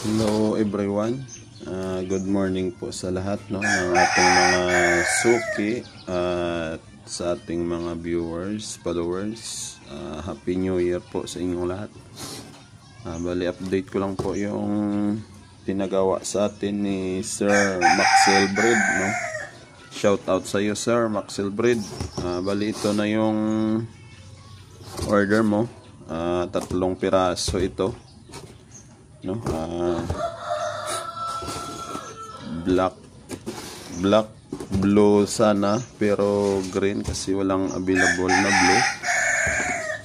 Hello everyone, good morning po sa lahat ng ating mga suki at sa ating mga viewers, followers. Happy New Year po sa inyong lahat. Bali update ko lang po yung pinagawa sa atin ni Sir Maxel Breed, no? Shout out sa iyo Sir Maxel Breed. Bali ito na yung order mo, 3 piraso ito, no? Black blue sana, pero green kasi walang available na blue.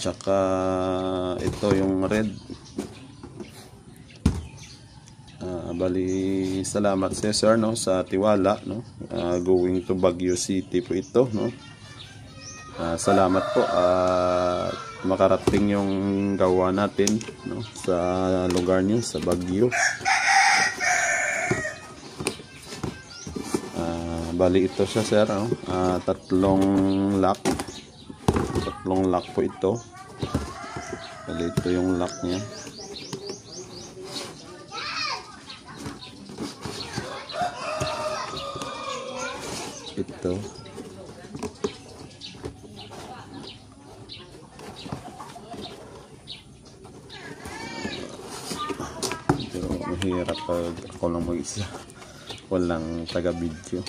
Tsaka ito yung red. Bali salamat sa sir, no, sa tiwala, no. Going to Baguio City po ito, no. Salamat po at makarating yung gawa natin, no, sa lugar niyo sa Baguio. Bali ito siya sir, no? 3 lock po ito. Bali ito yung lock niya. Ito pero mahirap pag ako lang mag-isa, walang taga-video.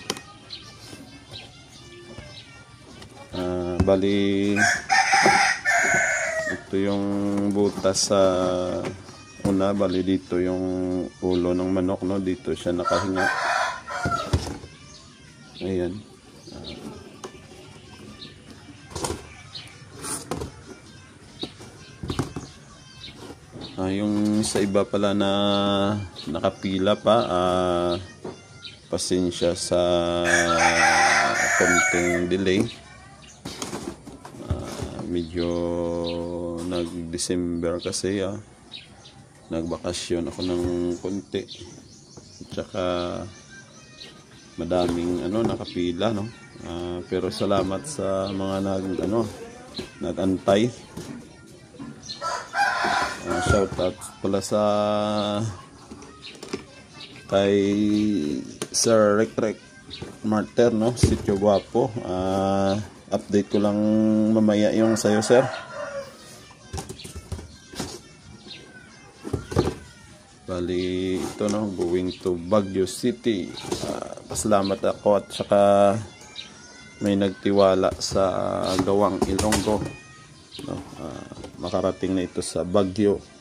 Bali ito yung butas sa una. Bali dito yung ulo ng manok, no, dito siya nakahinga. Ayan. Yung sa iba pala na nakapila pa, pasensya sa konting delay. Medyo nag-December kasi, nagbakasyon ako ng konti, tsaka madaming nakapila, no. Pero salamat sa mga nag-antay. Shout out pala sa kay Sir Rek Marter, no, Sitio Guapo. Update ko lang mamaya yung sayo sir. Bali ito, no, going to Baguio City. Pasalamat ako at saka may nagtiwala sa gawang Ilonggo, no. Makarating na ito sa Baguio.